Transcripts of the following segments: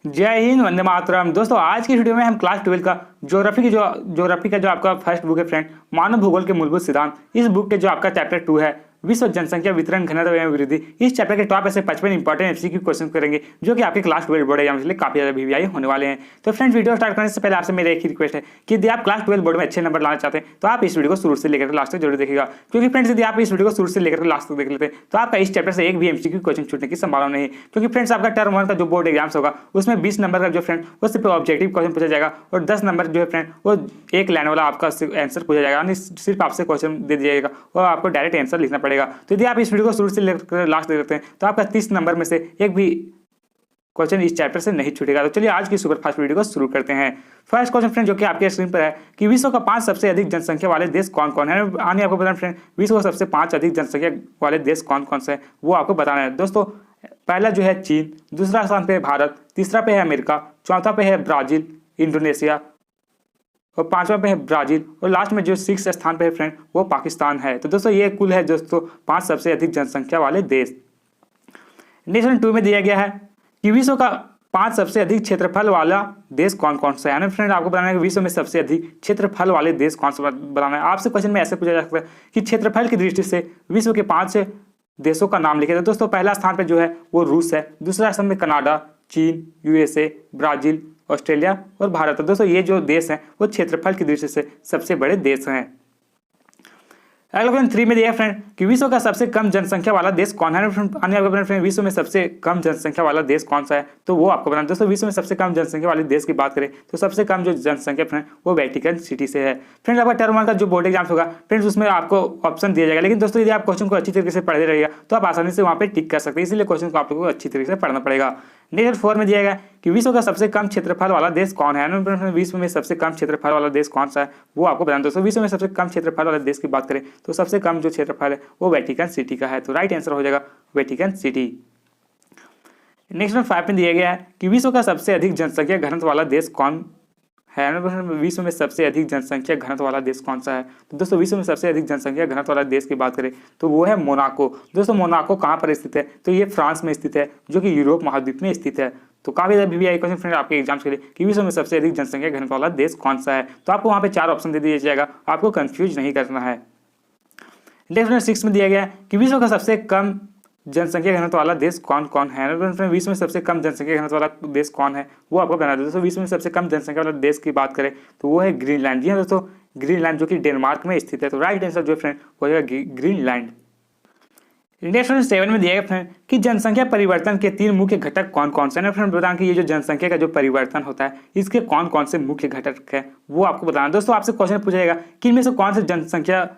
जय हिंद, वंदे मातरम। दोस्तों आज की वीडियो में हम क्लास 12 का ज्योग्राफी का जो आपका फर्स्ट बुक है फ्रेंड, मानव भूगोल के मूलभूत सिद्धांत, इस बुक के जो आपका चैप्टर 2 है विश्व जनसंख्या वितरण घनत्व एवं वृद्धि, इस चैप्टर के टॉप ऐसे 55 इंपॉर्टेंट एमसीक्यू क्वेश्चन करेंगे जो कि आपके क्लास 12 बोर्ड एग्जाम के लिए काफी ज्यादा वीवीआई होने वाले हैं। तो फ्रेंड्स वीडियो स्टार्ट करने से पहले आपसे मेरा एक ही रिक्वेस्ट है कि यदि आप क्लास 12 बोर्ड में अच्छे नंबर लाना चाहते हैं तो आप इस वीडियो को शुरू से लेकर लास्ट तक जरूर देखिएगा, क्योंकि फ्रेंड्स यदि आप इस वीडियो को शुरू से लेकर लास्ट तक देख लेते हैं तो आपका इस चैप्टर से एक भी एमसीक्यू क्वेश्चन छूटने की संभावना नहीं है। क्योंकि फ्रेंड्स आपका टर्म 1 का जो बोर्ड एग्जाम्स होगा उसमें 20 नंबर का जो फ्रेंड वो सिर्फ ऑब्जेक्टिव क्वेश्चन पूछा जाएगा और 10 नंबर जो है फ्रेंड वो एक लाइन वाला आपका आंसर पूछा जाएगा, यानी सिर्फ आपसे क्वेश्चन दे दिया जाएगा और आपको डायरेक्ट आंसर लिखना पड़ेगा। तो यदि आप इस वीडियो को शुरू से लेकर लास्ट देख लेते हैं तो आपका 30 नंबर में से एक भी क्वेश्चन इस चैप्टर से नहीं छूटेगा। तो चलिए आज की सुपर फास्ट वीडियो को शुरू करते हैं। फर्स्ट क्वेश्चन फ्रेंड जो कि आपके स्क्रीन पर है कि विश्व का 5 सबसे अधिक जनसंख्या वाले देश कौन कौन है। आने आपको बताना फ्रेंड विश्व का सबसे 5 अधिक जनसंख्या वाले देश कौन कौन से हैं वो आपको बताना है। दोस्तों पहला जो है चीन, दूसरा स्थान पे है भारत, तीसरा पे है अमेरिका, चौथा पे है ब्राजील, इंडोनेशिया और पांचवा पे है ब्राजील और लास्ट में जो 6 स्थान पे है फ्रेंड वो पाकिस्तान है। तो दोस्तों ये कुल है दोस्तों 5 सबसे अधिक जनसंख्या वाले देश। नेक्स्ट 2 में दिया गया है कि विश्व का 5 सबसे अधिक क्षेत्रफल वाला देश कौन कौन सा है। फ्रेंड आपको बताना है कि विश्व में सबसे अधिक क्षेत्रफल वाले देश कौन सा बताना है। आपसे क्वेश्चन में ऐसे पूछा जा सकता है कि क्षेत्रफल की दृष्टि से विश्व के 5 देशों का नाम लिखे। तो दोस्तों पहला स्थान पे जो है वो रूस है, दूसरा स्थान में कनाडा, चीन, यूएसए, ब्राजील, ऑस्ट्रेलिया और भारत है। दोस्तों ये जो देश हैं वो क्षेत्रफल की दृष्टि से सबसे बड़े देश हैं। अगला क्वेश्चन 3 में दिया फ्रेंड कि विश्व का सबसे कम जनसंख्या वाला देश कौन है। फ्रेंड विश्व में सबसे कम जनसंख्या वाला देश कौन सा है तो वो आपको बताना। दोस्तों विश्व में सबसे कम जनसंख्या वाले देश की बात करें तो सबसे कम जो जनसंख्या फ्रेंड वो वेटिकन सिटी से है। फ्रेंड आपका टर्म 1 का जो बोर्ड एग्जाम होगा फ्रेंड्स उसमें आपको ऑप्शन दिया जाएगा, लेकिन दोस्तों यदि आप क्वेश्चन को अच्छी तरीके से पढ़ते रहिएगा तो आप आसानी से वहाँ पे टिक कर सकते हैं, इसलिए क्वेश्चन को आप लोगों को अच्छी तरीके से पढ़ना पड़ेगा। नेक्स्ट 4 में दिया गया कि विश्व का सबसे कम क्षेत्रफल वाला देश कौन है। विश्व में सबसे कम क्षेत्रफल वाला देश कौन सा है वो आपको बताना। दोस्तों विश्व में सबसे कम क्षेत्रफल वाले देश की बात करें तो सबसे कम जो क्षेत्रफल है वो वेटिकन सिटी का है। तो राइट आंसर हो जाएगा वेटिकन सिटी। नेक्स्ट 5 में दिया गया है कि विश्व का सबसे अधिक जनसंख्या घनत्व वाला देश कौन है। विश्व में सबसे अधिक जनसंख्या घनत्व वाला देश कौन सा है। तो दोस्तों विश्व में सबसे अधिक जनसंख्या घनत्व वाला देश की बात करें तो वो है मोनाको। दोस्तों मोनाको कहाँ पर स्थित है तो ये फ्रांस में स्थित है जो कि यूरोप महाद्वीप में स्थित है। तो काफी ज्यादा वीवीआई क्वेश्चन फ्रेंड आपके एग्जाम्स के लिए कि विश्व में सबसे अधिक जनसंख्या घनत्व वाला देश कौन सा है। तो आपको वहाँ पे 4 ऑप्शन दे दिया जाएगा, आपको कंफ्यूज नहीं करना है। नेक्स्ट 6 में दिया गया कि विश्व का सबसे कम जनसंख्या घनत्व वाला देश कौन कौन है। विश्व में सबसे कम जनसंख्या घनत्व वाला देश कौन है वो आपको बताना है। दोस्तों विश्व में सबसे कम जनसंख्या वाला देश की बात करें तो वो है ग्रीनलैंड। जी हाँ दोस्तों ग्रीनलैंड जो कि डेनमार्क में स्थित है। तो राइट आंसर जो फ्रेंड हो जाएगा ग्रीनलैंड। नेक्स्ट 7 में दिया गया फ्रेंड कि जनसंख्या परिवर्तन के 3 मुख्य घटक कौन कौन से हैं। फ्रेंड बताना कि ये जो जनसंख्या का जो परिवर्तन होता है इसके कौन कौन से मुख्य घटक है वो आपको बताना। दोस्तों आपसे क्वेश्चन पूछा जाएगा कि इनमें से कौन से जनसंख्या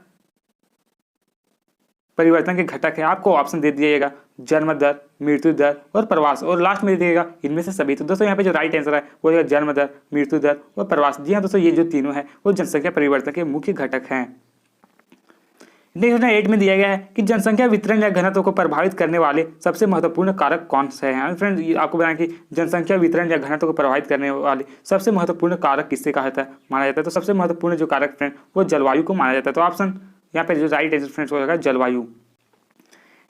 परिवर्तन के घटक है। आपको ऑप्शन दे दिया जाएगा जन्म दर, मृत्यु दर और प्रवास, और लास्ट में दिएगा इनमें से सभी। तो दोस्तों यहाँ पे जो राइट आंसर है वो है जन्म दर, मृत्यु दर और प्रवास। जी हाँ दोस्तों ये जो तीनों है वो जनसंख्या परिवर्तन के मुख्य घटक हैं। नेक्स्ट 8 में दिया गया है कि जनसंख्या वितरण या घनत्व को प्रभावित करने वाले सबसे महत्वपूर्ण कारक कौन से हैं। फ्रेंड आपको बताएं कि जनसंख्या वितरण या घनत्व को प्रभावित करने वाले सबसे महत्वपूर्ण कारक किससे कहा जाता है माना जाता है। तो सबसे महत्वपूर्ण जो कारक फ्रेंड वो जलवायु को माना जाता है। तो ऑप्शन यहाँ पे जो राइट आंसर फ्रेंड्स हो जाएगा जलवायु।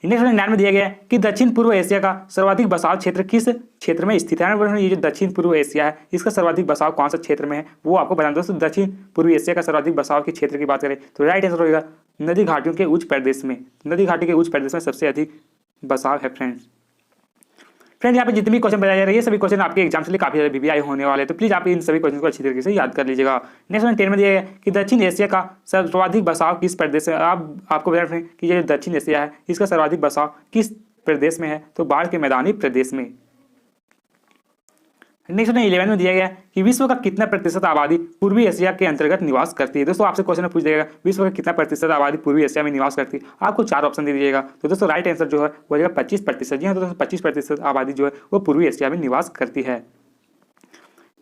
नेक्स्ट 9 में दिया गया है कि दक्षिण पूर्व एशिया का सर्वाधिक बसाव क्षेत्र किस क्षेत्र में स्थित है। ये जो दक्षिण पूर्व एशिया है इसका सर्वाधिक बसाव कौन सा क्षेत्र में है वो आपको बताना। दोस्तों दक्षिण पूर्व एशिया का सर्वाधिक बसाव के क्षेत्र की बात करें तो राइट आंसर होगा नदी घाटियों के उच्च प्रदेश में। नदी घाटी के उच्च प्रदेश में सबसे अधिक बसाव है फ्रेंड्स। यहाँ पे जितने भी क्वेश्चन बताए जा रहे हैं ये सभी क्वेश्चन आपके एग्जाम के लिए काफी ज्यादा वीवीआई होने वाले हैं, तो प्लीज आप इन सभी क्वेश्चन को अच्छी तरीके से याद कर लीजिएगा। नेक्स्ट 10 में दिया गया कि दक्षिण एशिया का सर्वाधिक बसाव किस प्रदेश है। आपको बता रहे हैं कि ये दक्षिण एशिया है इसका सर्वाधिक बसाव किस प्रदेश में है तो बाढ़ के मैदानी प्रदेश में। नेक्स्ट 11 में दिया गया कि विश्व का कितना प्रतिशत आबादी पूर्वी एशिया के अंतर्गत निवास करती है। दोस्तों आपसे क्वेश्चन पूछ जाएगा विश्व का कितना प्रतिशत आबादी पूर्वी एशिया में निवास करती है, आपको 4 ऑप्शन दे दीजिएगा। तो दोस्तों राइट आंसर जो है वो जाएगा 25%। जी हाँ दोस्तों 25% आबादी जो है वो पूर्वी एशिया में निवास करती है।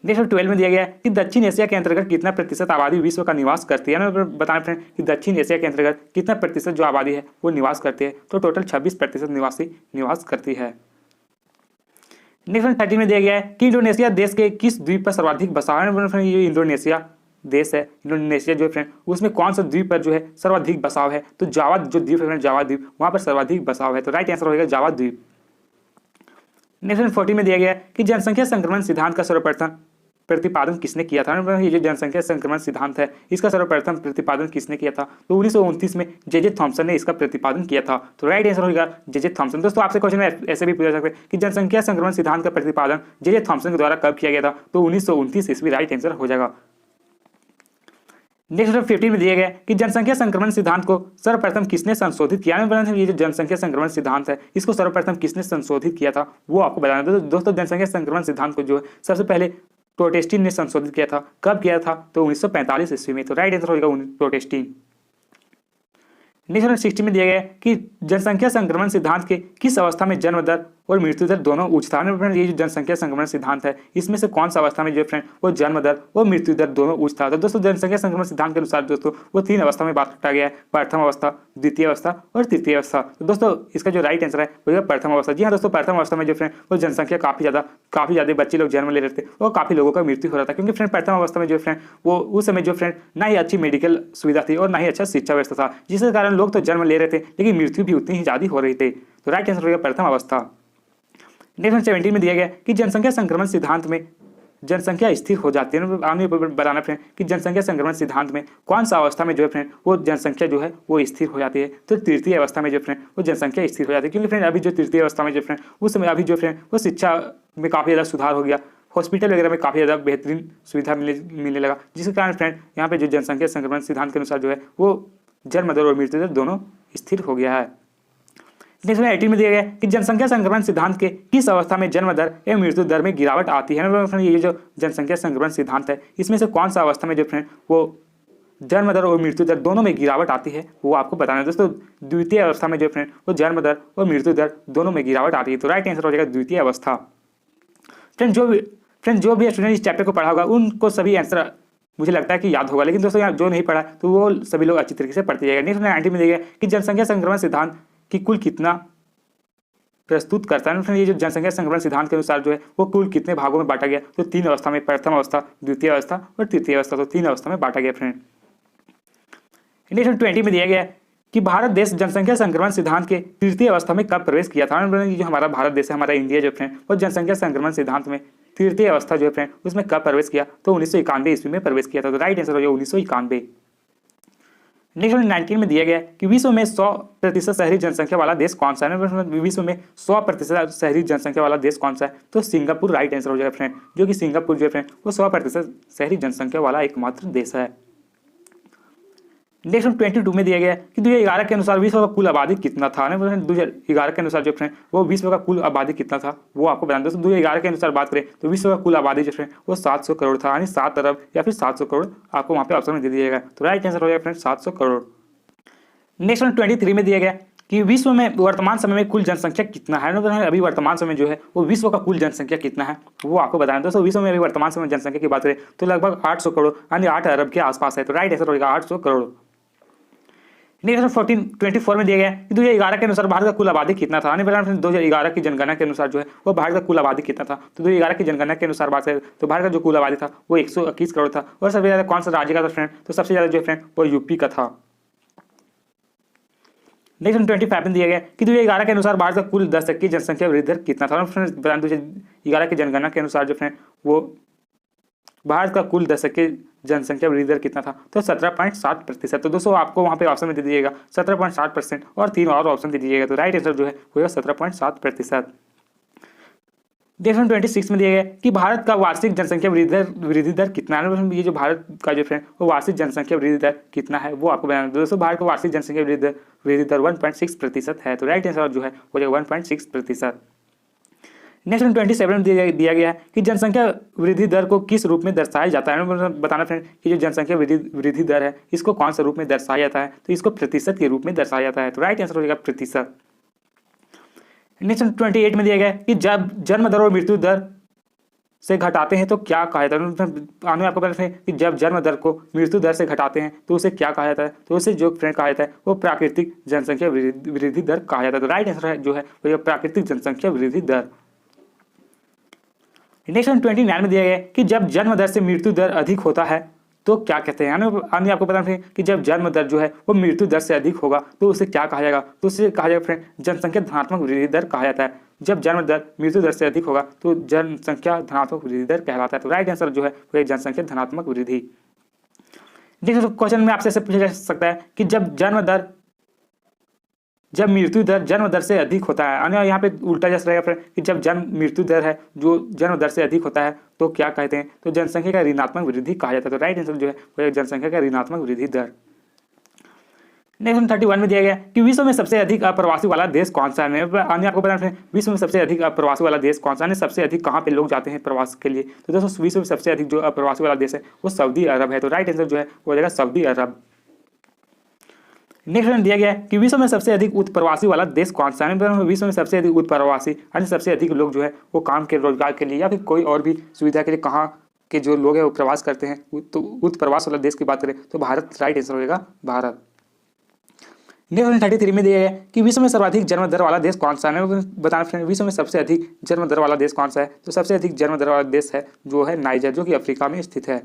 नेक्स्ट 12 में दिया गया है कि दक्षिण एशिया के अंतर्गत कितना प्रतिशत आबादी विश्व का निवास करती है। बताएं फ्रेंड कि दक्षिण एशिया के अंतर्गत कितना प्रतिशत जो आबादी है वो निवास करती है। तो टोटल 26% निवासी निवास करती है। नेक्स्ट 13 में दिया गया है कि इंडोनेशिया देश के किस द्वीप पर सर्वाधिक बसाव है। ये इंडोनेशिया देश है, इंडोनेशिया जो है फ्रेंड उसमें कौन सा द्वीप पर जो है सर्वाधिक बसाव है तो जावा जो द्वीप है फ्रेंड जावा द्वीप वहाँ पर सर्वाधिक बसाव है। तो राइट आंसर होगा जावा द्वीप। नेक्स्ट 40 में दिया गया है कि जनसंख्या संक्रमण सिद्धांत का सर्वप्रथम प्रतिपादन किसने किया था। ये जो जनसंख्या संक्रमण सिद्धांत है इसका सर्वप्रथम प्रतिपादन किसने किया था, तो 1929 में जे थॉमसन ने इसका प्रतिपादन किया था। तो राइट आंसर होगा जे थॉमसन। दोस्तों आपसे क्वेश्चन में ऐसे भी पूछा सकते हैं कि जनसंख्या संक्रमण सिद्धांत का प्रतिपादन जे थॉमसन के द्वारा कब किया गया था, तो 1929 ईस्वी राइट आंसर हो जाएगा। नेक्स्ट 15 में दिया गया कि जनसंख्या संक्रमण सिद्धांत को सर्वप्रथम किसने संशोधित किया। ये जो जनसंख्या संक्रमण सिद्धांत है इसको सर्वप्रथम किसने संशोधित किया था वो आपको बताना है। दोस्तों जनसंख्या संक्रमण सिद्धांत को जो है सबसे पहले प्रोटेस्टेंट ने संशोधित किया था। कब किया था, तो 1945 ईस्वी में। तो राइट आंसर होगा प्रोटेस्टेंट। नेक्स्ट 60 में दिया गया कि जनसंख्या संक्रमण सिद्धांत के किस अवस्था में जन्म दर और मृत्यु दर दोनों उच्च था। ये जो जनसंख्या संक्रमण सिद्धांत है इसमें से कौन सा अवस्था में जो फ्रेंड वो जन्म दर और मृत्यु दर दोनों उच्च था। तो दोस्तों जनसंख्या संक्रमण सिद्धांत के अनुसार दोस्तों वो 3 अवस्था में बांटा गया है, प्रथम अवस्था, द्वितीय अवस्था और तृतीय अवस्था। तो दोस्तों इसका जो राइट आंसर है वो प्रथम अवस्था। जी हाँ दोस्तों, प्रथम अवस्था में जो फ्रेंड वो जनसंख्या काफी ज्यादा बच्चे लोग जन्म ले रहे थे और काफी लोगों का मृत्यु हो रहा था, क्योंकि फ्रेंड प्रथम अवस्था में जो फ्रेंड वो उस समय जो फ्रेंड ना ही अच्छी मेडिकल सुविधा थी और ना ही अच्छा शिक्षा व्यवस्था था, जिसके कारण लोग तो जन्म ले रहे थे लेकिन मृत्यु भी उतनी ही ज्यादा हो रही थी। तो राइट आंसर होगा प्रथम अवस्था। नेक्स्ट 17 में दिया गया कि जनसंख्या संक्रमण सिद्धांत में जनसंख्या स्थिर हो जाती है। आगे बताना फ्रेंड कि जनसंख्या संक्रमण सिद्धांत में कौन सा अवस्था में जो है फ्रेंड वो जनसंख्या जो है वो स्थिर हो जाती है। तो तृतीय अवस्था में जो फ्रेंड वो जनसंख्या स्थिर हो जाती है, क्योंकि फ्रेंड अभी जो तृतीय अवस्था में जो फ्रेंड उस समय अभी जो फ्रेंड वो शिक्षा में काफ़ी ज़्यादा सुधार हो गया, हॉस्पिटल वगैरह में काफ़ी ज़्यादा बेहतरीन सुविधा मिलने लगा, जिसके कारण फ्रेंड यहाँ पे जो जनसंख्या संक्रमण सिद्धांत के अनुसार जो है वो जन्म दर और मृत्यु दर दोनों स्थिर हो गया है। नेक्स्ट 18 में दिया गया कि जनसंख्या संक्रमण सिद्धांत के किस अवस्था में जन्म दर एवं मृत्यु दर में गिरावट आती है। ये जो जनसंख्या संक्रमण सिद्धांत है इसमें से कौन सा अवस्था में जो फ्रेंड वो जन्म दर और मृत्यु दर दोनों में गिरावट आती है वो आपको बताना है। दोस्तों द्वितीय अवस्था में जो फ्रेंड वो जन्म दर और मृत्यु दर दोनों में गिरावट आती है। तो राइट आंसर हो जाएगा द्वितीय अवस्था। फ्रेंड जो भी स्टूडेंट इस चैप्टर को पढ़ा होगा उनको सभी आंसर मुझे लगता है कि याद होगा, लेकिन दोस्तों यहाँ जो नहीं पढ़ा तो वो सभी लोग अच्छी तरीके से पढ़ते जाएगा। नेक्स्ट 19 में दिया गया कि जनसंख्या संक्रमण सिद्धांत की कुल कितना प्रस्तुत करता है। ये जो जनसंख्या संक्रमण सिद्धांत के अनुसार जो है वो कुल कितने भागों में बांटा गया, तो 3 अवस्था में, प्रथम अवस्था, द्वितीय अवस्था और तृतीय अवस्था। तो 3 अवस्था में बांटा गया फ्रेंड। नेक्स्ट 20 में दिया गया कि भारत देश जनसंख्या संक्रमण सिद्धांत के तृतीय अवस्था में कब प्रवेश किया था। जो हमारा भारत देश है, हमारा इंडिया जो फ्रेंड वो जनसंख्या संक्रमण सिद्धांत में तृतीय अवस्था जो है फ्रेंड उसमें कब प्रवेश किया, तो 1991 ईस्वी में प्रवेश किया था। तो राइट आंसर हो जाएगा 1991। नेक्स्ट 19 में दिया गया कि विश्व में 100% शहरी जनसंख्या वाला देश कौन सा है। विश्व में 100% शहरी जनसंख्या वाला देश कौन सा है, तो सिंगापुर राइट आंसर हो जाएगा फ्रेंड, जो कि सिंगापुर जो है फ्रेंड वो 100% शहरी जनसंख्या वाला एकमात्र देश है। नेक्स्ट 22 में दिया गया कि 2011 के अनुसार विश्व का कुल आबादी कितना था। 2011 के अनुसार जो फ्रेंड वो विश्व का कुल आबादी कितना था वो आपको बताना। दोस्तों 2011 के अनुसार बात करें तो विश्व का कुल आबादी जो फ्रेंड वो 700 करोड़ था, यानी 7 अरब या फिर 700 करोड़ आपको वहाँ पे ऑप्शन में दे दिया जाएगा। तो राइट आंसर हो जाएगा फ्रेंड 700 करोड़। नेक्स्ट 23 में दिया गया कि विश्व में वर्तमान समय में कुल जनसंख्या कितना है। अभी वर्तमान समय जो है वो विश्व का कुल जनसंख्या कितना है वो आपको बताना। दोस्तों विश्व में अभी वर्तमान समय जनसंख्या की बात करें तो लगभग 800 करोड़ यानी 8 अरब के आसपास है। तो राइट आंसर हो जाएगा 800 करोड़। नेक्स्ट 24 में दिया गया कि 2011 के अनुसार भारत का कुल आबादी कितना था। 2011 की जनगणना के अनुसार जो है वो भारत का कुल आबादी कितना था। तो 2011 की जनगणना के अनुसार बात करें तो भारत का जो कुल आबादी था वो 121 करोड़ था। और सबसे ज़्यादा कौन सा राज्य का था फ्रेंड, तो सबसे ज़्यादा जो फ्रेंड वो यूपी का था। नेक्स्ट 25 में दिया गया कि 2011 के अनुसार भारत का कुल दशक की जनसंख्या वृद्धि दर कितना था। फ्रेंड 2011 की जनगणना के अनुसार जो फ्रेंड वो भारत का कुल दशक की जनसंख्या वृद्धि दर कितना था, तो 17.7%। तो दोस्तों आपको वहाँ पे ऑप्शन में दे दीजिएगा 17.7% और 3 और ऑप्शन दे दीजिएगा। तो राइट आंसर जो है होगा 17.7%। नेक्स्ट 26 में दिया गया कि भारत का वार्षिक जनसंख्या वृद्धि दर कितना है। ये जो भारत का जो फ्रेंड वो वार्षिक जनसंख्या वृद्धि दर कितना है वो आपको बताना। दोस्तों भारत का वार्षिक जनसंख्या वृद्धि दर 1.6% है। तो राइट आंसर जो है हो जाएगा 1.6%। नेक्स्ट 27 में दिया गया है कि जनसंख्या वृद्धि दर को किस रूप में दर्शाया जाता है। बताना फ्रेंड कि जो जनसंख्या वृद्धि दर है इसको कौन सा रूप में दर्शाया जाता है, तो इसको प्रतिशत के रूप में दर्शाया जाता है। तो राइट आंसर हो जाएगा प्रतिशत। नेक्स्ट 28 में दिया गया कि जब जन्म दर और मृत्यु दर से घटाते हैं तो क्या कहा जाता है। आने आपको पता है कि जब जन्म दर को मृत्यु दर से घटाते हैं तो उसे क्या कहा जाता है, तो उसे जो फ्रेंड कहा जाता है वो प्राकृतिक जनसंख्या वृद्धि दर कहा जाता है। तो राइट आंसर जो है वो प्राकृतिक जनसंख्या वृद्धि दर। नेक्स्ट 29 में दिया गया कि जब जन्म दर से मृत्यु दर अधिक होता है तो क्या कहते हैं। यानी आपको पता है कि जब जन्म दर जो है वो मृत्यु दर से अधिक होगा तो उसे क्या कहा जाएगा, तो उसे कहा जाएगा फ्रेंड जनसंख्या धनात्मक वृद्धि दर कहा जाता है। जब जन्म दर मृत्यु दर से अधिक होगा तो जनसंख्या धनात्मक वृद्धि दर कहलाता है। तो राइट आंसर जो है वो है जनसंख्या धनात्मक वृद्धि। देखिए क्वेश्चन में आपसे पूछा जा सकता है कि जब मृत्यु दर जन्म दर से अधिक होता है, अन्य यहाँ पे उल्टा जैसा रहेगा फ्रेंड कि जब जन्म मृत्यु दर है जो जन्म दर से अधिक होता है तो क्या कहते हैं, तो जनसंख्या का ऋणात्मक वृद्धि कहा जाता है। तो राइट आंसर जो है वो है जनसंख्या का ऋणात्मक वृद्धि दर। नेक्स्ट 31 में दिया गया कि विश्व में सबसे अधिक अप्रवासी वाला देश कौन सा है। आपको पता है विश्व में सबसे अधिक अप्रवासी वाला देश कौन सा है, सबसे अधिक कहाँ पे लोग जाते हैं प्रवास के लिए। तो दोस्तों विश्व में सबसे अधिक जो अप्रवासी वाला देश है वो सऊदी अरब है। तो राइट आंसर जो है वो हो जाएगा सऊदी अरब। नेक्स्ट दिया गया है कि विश्व में सबसे अधिक उत्प्रवासी वाला देश कौन सा है। विश्व में सबसे अधिक उत्प्रवासी यानी सबसे अधिक लोग जो है वो काम के रोजगार के लिए या फिर कोई और भी सुविधा के लिए कहाँ के जो लोग हैं वो प्रवास करते हैं। तो उत्प्रवास वाला देश की बात करें तो भारत राइट आंसर हो जाएगा भारत। नेक्स्ट 33 में दिया गया कि विश्व में सर्वाधिक जन्म दर वाला देश कौन सा है। बताना फ्रेंड विश्व में सबसे अधिक जन्म दर वाला देश कौन सा है। तो सबसे अधिक जन्म दर वाला देश है जो है नाइजर, जो कि अफ्रीका में स्थित है।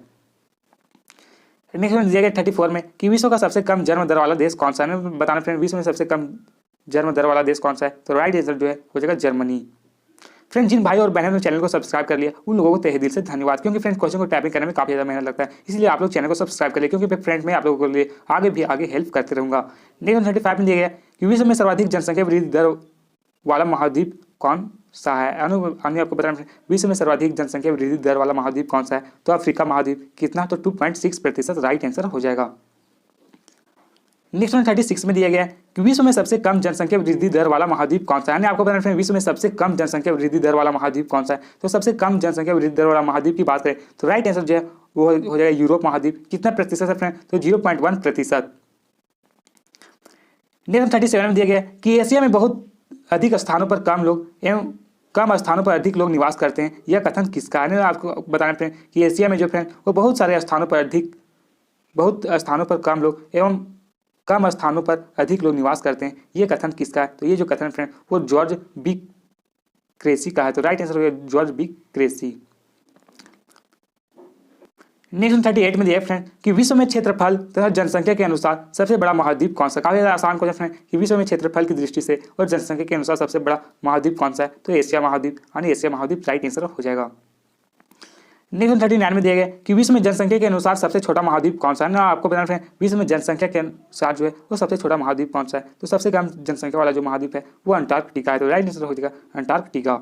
नेक्स्ट दिया गया 34 में कि विश्व का सबसे कम जन्म दर वाला देश कौन सा है। बताना फ्रेंड विश्व में सबसे कम जन्म दर वाला देश कौन सा है। तो राइट आंसर जो है हो जाएगा जर्मनी। फ्रेंड जिन भाई और बहनों ने चैनल को सब्सक्राइब कर लिया उन लोगों को तहे दिल से धन्यवाद, क्योंकि फ्रेंड क्वेश्चन को टाइपिंग करने में काफी ज्यादा मेहनत लगता है, इसलिए आप लोग चैनल को सब्सक्राइब कर लिए, क्योंकि फ्रेंड मैं आप लोगों के लिए आगे हेल्प करते रहूंगा। नेक्स्ट 35 में दिया गया कि विश्व में सर्वाधिक जनसंख्या वृद्धि दर वाला महाद्वीप कौन सा है। आपको बताना विश्व में सर्वाधिक जनसंख्या वृद्धि दर वाला महाद्वीप कौन सा है। तो अफ्रीका महाद्वीप कितना, तो 2.6% राइट आंसर हो जाएगा। नेक्स्ट 36 में दिया गया कि विश्व में सबसे कम जनसंख्या वृद्धि दर वाला महाद्वीप कौन सा है। आपको बताना है विश्व में सबसे कम जनसंख्या वृद्धि दर वाला महाद्वीप कौन सा है। तो सबसे कम जनसंख्या वृद्धि दर वाला महाद्वीप की बात करें तो राइट आंसर जो है वो हो जाएगा यूरोप महाद्वीप। कितना प्रतिशत है फ्रेंड, तो 0.1%। नेक्स्ट 37 में दिया गया कि एशिया में बहुत अधिक स्थानों पर कम लोग एवं कम स्थानों पर अधिक लोग निवास करते हैं, यह कथन किसका है। आपको बताना फ्रेंड कि एशिया में जो फ्रेंड वो बहुत स्थानों पर कम लोग एवं कम स्थानों पर अधिक लोग निवास करते हैं, ये कथन किसका है। तो ये जो कथन फ्रेंड वो जॉर्ज बी क्रेसी का है। तो राइट आंसर हो गया जॉर्ज बी क्रेसी। नेक्स्ट 38 में दिया फ्रेंड कि विश्व में क्षेत्रफल तथा जनसंख्या के अनुसार सबसे बड़ा महाद्वीप कौन सा। काफी आसान क्वेश्चन फ्रेंड कि विश्व में क्षेत्रफल की दृष्टि से और जनसंख्या के अनुसार सबसे बड़ा महाद्वीप कौन सा है। तो एशिया महाद्वीप, यानी एशिया महाद्वीप राइट आंसर हो जाएगा। नेक्स्ट 39 में दिया गया कि विश्व में जनसंख्या के अनुसार सबसे छोटा महाद्वीप कौन सा है। आपको बताना फ्रेंड विश्व में जनसंख्या के अनुसार जो है वो सबसे छोटा महाद्वीप कौन सा है। तो सबसे कम जनसंख्या वाला जो महाद्वीप है वो अंटार्कटिका है। तो राइट आंसर हो जाएगा अंटार्कटिका।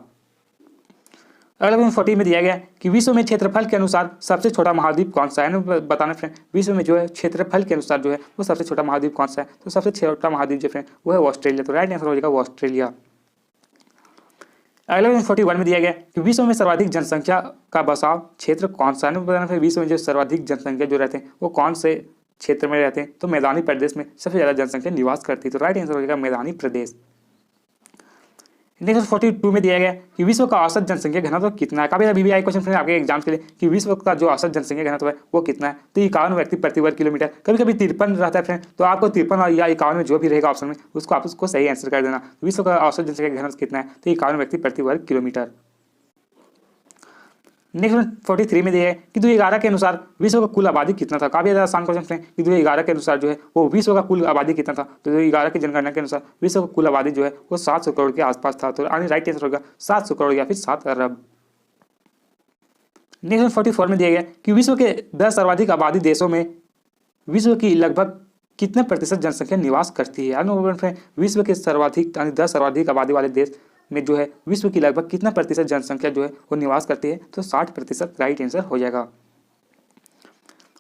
अगला क्वेश्चन 40 में दिया गया कि विश्व में क्षेत्रफल के अनुसार सबसे छोटा महाद्वीप कौन सा है। बताना फ्रेंड विश्व में जो है क्षेत्रफल के अनुसार जो है वो सबसे छोटा महाद्वीप कौन सा है। तो सबसे छोटा महाद्वीप जो फ्रेंड वो है ऑस्ट्रेलिया। तो राइट आंसर हो जाएगा ऑस्ट्रेलिया। अगला क्वेश्चन 41 में दिया गया कि विश्व में सर्वाधिक जनसंख्या का बसाव क्षेत्र कौन सा है। बताना फिर विश्व में जो सर्वाधिक जनसंख्या जो रहते हैं वो कौन से क्षेत्र में रहते हैं। तो मैदानी प्रदेश में सबसे ज्यादा जनसंख्या निवास करती है। तो राइट आंसर हो जाएगा मैदानी प्रदेश। नेक्स्ट 42 में दिया गया कि विश्व का औसत जनसंख्या घनत्व कितना है। काफी अभी भी आई क्वेश्चन फ्रेंड आपके एग्जाम के लिए कि विश्व का जो औसत जनसंख्या घनत्व है वो कितना है। तो 51 व्यक्ति प्रति वर्ग किलोमीटर, कभी कभी 53 रहता है फ्रेंड। तो आपको 53 या 51 में जो भी रहेगा ऑप्शन में उसको आप उसको सही आंसर कर देना। विश्व का औसत जनसंख्या घनत्व कितना है, तो 51 व्यक्ति प्रति वर्ग किलोमीटर। नेक्स्ट 43 में दिया है कि 2011 के अनुसार विश्व का कुल आबादी कितना था। काफी ज्यादा आसान क्वेश्चन है कि 2011 के अनुसार जो है वो विश्व का कुल आबादी कितना था। तो 2011 की जनगणना के अनुसार विश्व का कुल आबादी जो है वो 700 करोड़ के आसपास था। तो राइट आंसर होगा 700 करोड़ या फिर 7 अरब। नेक्स्ट 44 में दिया गया कि विश्व के 10 सर्वाधिक आबादी देशों में विश्व की लगभग कितने प्रतिशत जनसंख्या निवास करती है। विश्व के सर्वाधिक 10 सर्वाधिक आबादी वाले देश में जो है विश्व की लगभग कितना प्रतिशत जनसंख्या जो है वो निवास करती है। तो 60% राइट आंसर हो जाएगा।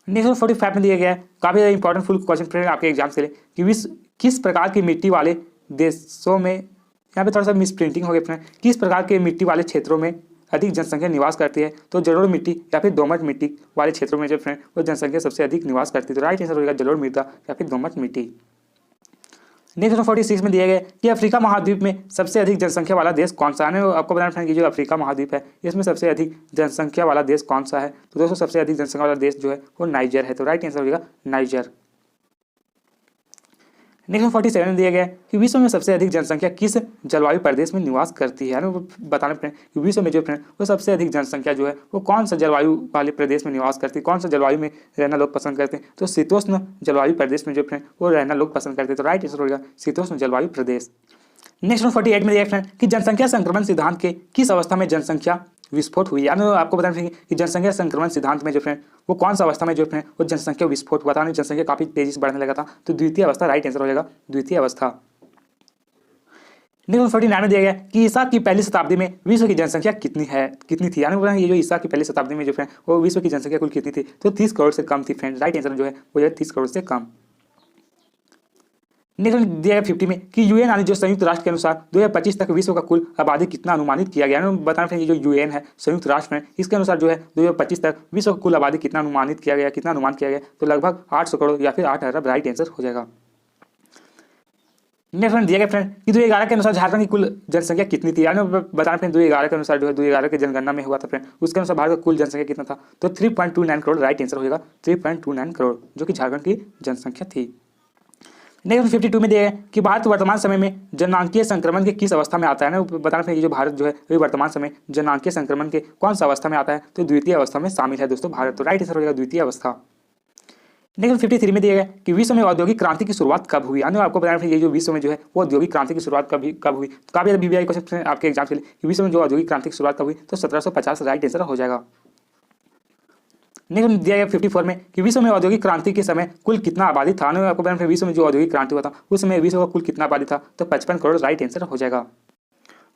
नेक्स्ट 45 में दिया गया है काफी इंपॉर्टेंट फुल क्वेश्चन फ्रेंड आपके एग्जाम के लिए कि विश्व किस प्रकार की मिट्टी वाले देशों में, यहाँ पे थोड़ा सा मिस प्रिंटिंग हो गया फ्रेंड, किस प्रकार के मिट्टी वाले क्षेत्रों में अधिक जनसंख्या निवास करती है। तो जलोढ़ मिट्टी या फिर दोमट मिट्टी वाले क्षेत्रों में जो फ्रेंड वो जनसंख्या सबसे अधिक निवास करती है। तो राइट आंसर होगा जलोढ़ मृदा या फिर दोमट मिट्टी। नेक्स्ट 46 में दिया गया कि अफ्रीका महाद्वीप में सबसे अधिक जनसंख्या वाला देश कौन सा है। आपको बताना फ्रेंड कि जो अफ्रीका महाद्वीप है इसमें सबसे अधिक जनसंख्या वाला देश कौन सा है। तो दोस्तों सबसे अधिक जनसंख्या वाला देश जो है वो नाइजर है। तो राइट आंसर होगा नाइजर। नेक्स्ट 47 में दिया गया कि विश्व में सबसे अधिक जनसंख्या किस जलवायु प्रदेश में निवास करती है। बताना फ्रेंड कि विश्व में जो फ्रेंड वो सबसे अधिक जनसंख्या जो है वो कौन सा जलवायु वाले प्रदेश में निवास करती है, कौन सा जलवायु में रहना लोग पसंद करते हैं। तो शीतोष्ण जलवायु प्रदेश में जो फ्रेंड वो रहना लोग पसंद करते हैं। तो राइट आंसर होगा शीतोष्ण जलवायु प्रदेश। नेक्स्ट 48 में देखते हैं कि जनसंख्या संक्रमण सिद्धांत के किस अवस्था में जनसंख्या विस्फोट हुई। यानी आपको बताना चाहिए कि जनसंख्या संक्रमण सिद्धांत में जो फ्रेंड वो कौन सा अवस्था में जो फ्रेंड वो जनसंख्या विस्फोट हुआ था, जनसंख्या काफी तेजी से बढ़ने लगा था। तो द्वितीय अवस्था राइट आंसर हो जाएगा, द्वितीय अवस्था। नेक्स्ट 49 में दिया गया कि ईसा की पहली शताब्दी में विश्व की जनसंख्या कितनी थी। यानी ये जो ईसा की पहली शताब्दी में जो फ्रेंड वो विश्व की जनसंख्या कुल कितनी थी, तो 30 करोड़ से कम थी फ्रेंड। राइट आंसर जो है वो है 30 करोड़ से कम। नेक्स्ट दिया गया 50 में कि यूएन यानी जो संयुक्त राष्ट्र के अनुसार 2025 तक विश्व का कुल आबादी कितना अनुमानित किया गया है। बताना फ्रेंड ये जो यूएन है संयुक्त राष्ट्र है इसके अनुसार जो है 2025 तक विश्व का कुल आबादी कितना अनुमानित किया गया, कितना अनुमान किया गया, तो लगभग 800 करोड़ या फिर 8 अरब राइट आंसर हो जाएगा। नेक्स्ट दिया गया फ्रेंड कि 2011 के अनुसार झारखंड की कुल जनसंख्या कितनी थी। यानी बताना फ्रेंड 2011 के अनुसार जो है 2011 की जनगणना में हुआ था फ्रेंड, उसके अनुसार भारत का कुल जनसंख्या कितना था, तो 3.29 करोड़ राइट आंसर हो जाएगा, 3.29 करोड़ जो कि झारखंड की जनसंख्या थी। नेक्स्ट 52 में दिया गया कि भारत वर्तमान समय में जननांकीय संक्रमण के किस अवस्था में आता है ना। बताना फ्रेंड ये जो भारत जो है वही वर्तमान समय जननांकीय संक्रमण के कौन सा अवस्था में आता है, तो द्वितीय अवस्था में शामिल है दोस्तों भारत। तो राइट आंसर हो जाएगा द्वितीय अवस्था। नेक्स्ट 53 में दिया गया कि विश्व में औद्योगिक क्रांति की शुरुआत कब हुई। यानी आपको बताना ये जो विश्व में जो है वो औद्योगिक क्रांति की शुरुआत कब हुई। काफी ज्यादा बीबीआई क्वेश्चन आपके एग्जाम के लिए कि विश्व में जो औद्योगिक क्रांति की शुरुआत कब हुई, तो 1750 राइट आंसर हो जाएगा। नेक्स्ट दिया गया 54 में कि विश्व में औद्योगिक क्रांति के समय कुल कितना आबादी था। आपको बताना विश्व में जो औद्योगिक क्रांति हुआ था उस समय विश्व का कुल कितना आबादी था, तो 55 करोड़ राइट आंसर हो जाएगा।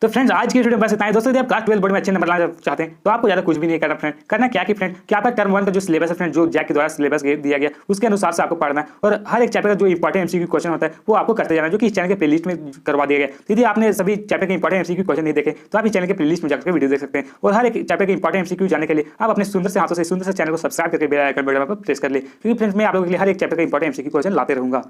तो फ्रेंड्स आज की वीडियो बस इतना ही दोस्तों। यदि आप क्लास 12 बोर्ड में अच्छे नंबर लाना चाहते हैं तो आपको ज़्यादा कुछ भी नहीं करना फ्रेंड। करना क्या कि फ्रेंड कि आपका टर्म 1 का जो सिलेबस है फ्रेंड, जो जैक के द्वारा सिलेबस दिया गया उसके अनुसार से आपको पढ़ना है, और हर एक चैप्टर का जो इंपॉर्टेंट एमसीक्यू क्वेश्चन होता है वो आपको करते जाना है, जो कि इस चैनल के प्लेलिस्ट में करवा दिया गया। यदि आपने सभी चैप्टर के इंपॉर्टेंट एमसीक्यू क्वेश्चन नहीं देखे तो आप इस चैनल के प्लेलिस्ट में जाकर वीडियो देख सकते हैं, और हर एक चैप्टर के इंपॉर्टेंट एमसीक्यू जाने के लिए आप अपने सुंदर से हाथों से सुंदर से चैनल को सब्सक्राइब करके बेल आइकन बटन पर प्रेस कर ले, क्योंकि फ्रेंड्स मैं आप लोगों के लिए हर एक चैप्टर का इंपॉर्टेंट एमसीक्यू क्वेश्चन लाते रहूंगा।